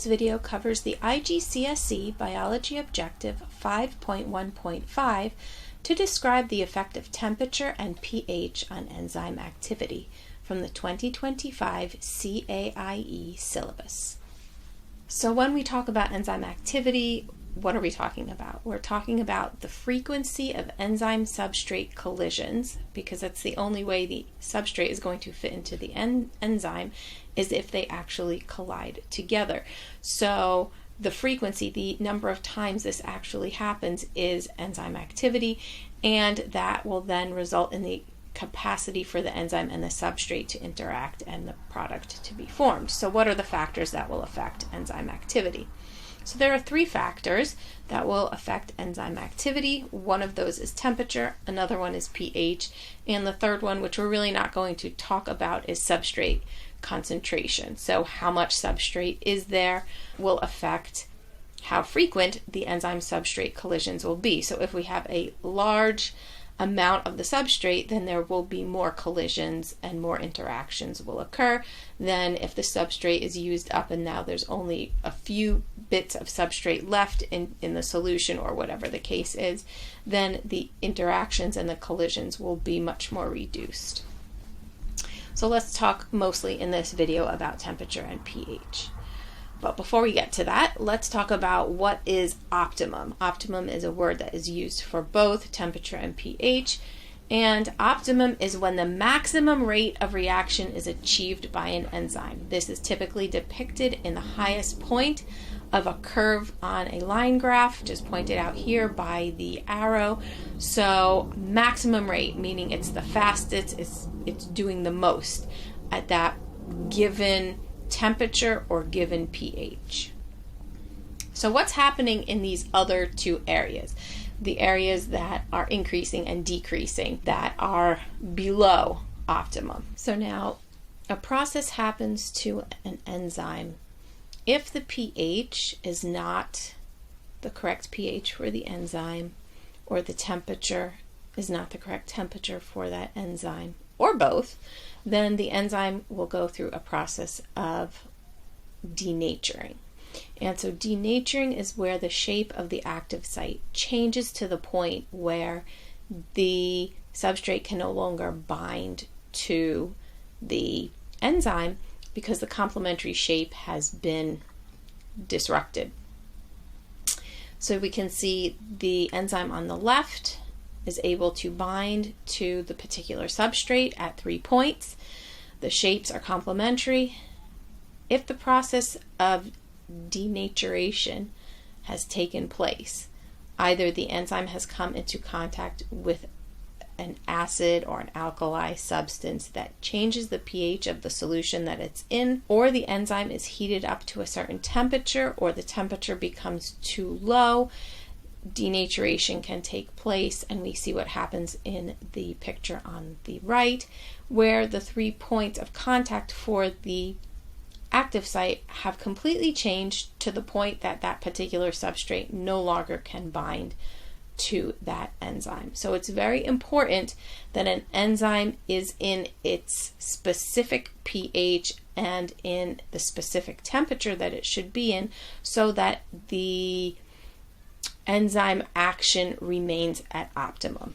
This video covers the IGCSE Biology Objective 5.1.5 to describe the effect of temperature and pH on enzyme activity from the 2025 CAIE syllabus. So when we talk about enzyme activity, what are we talking about? We're talking about the frequency of enzyme-substrate collisions, because that's the only way the substrate is going to fit into the enzyme is if they actually collide together. So the frequency, the number of times this actually happens, is enzyme activity, and that will then result in the capacity for the enzyme and the substrate to interact and the product to be formed. So what are the factors that will affect enzyme activity? So there are three factors that will affect enzyme activity. One of those is temperature, another one is pH, and the third one, which we're really not going to talk about, is substrate concentration. So how much substrate is there will affect how frequent the enzyme substrate collisions will be. So if we have a large amount of the substrate, then there will be more collisions and more interactions will occur than if the substrate is used up and now there's only a few bits of substrate left in the solution, or whatever the case is. Then the interactions and the collisions will be much more reduced. So let's talk mostly in this video about temperature and pH. But before we get to that, let's talk about what is optimum. Optimum is a word that is used for both temperature and pH. And optimum is when the maximum rate of reaction is achieved by an enzyme. This is typically depicted in the highest point of a curve on a line graph, just pointed out here by the arrow. So maximum rate, meaning it's the fastest, it's doing the most at that given temperature or given pH. So what's happening in these other two areas? The areas that are increasing and decreasing, that are below optimum. So now a process happens to an enzyme. If the pH is not the correct pH for the enzyme, or the temperature is not the correct temperature for that enzyme, or both, then the enzyme will go through a process of denaturing. And so denaturing is where the shape of the active site changes to the point where the substrate can no longer bind to the enzyme because the complementary shape has been disrupted. So we can see the enzyme on the left is able to bind to the particular substrate at 3 points. The shapes are complementary. If the process of denaturation has taken place, either the enzyme has come into contact with an acid or an alkali substance that changes the pH of the solution that it's in, or the enzyme is heated up to a certain temperature, or the temperature becomes too low, denaturation can take place, and we see what happens in the picture on the right, where the 3 points of contact for the active site have completely changed to the point that that particular substrate no longer can bind to that enzyme. So it's very important that an enzyme is in its specific pH and in the specific temperature that it should be in, so that the enzyme action remains at optimum.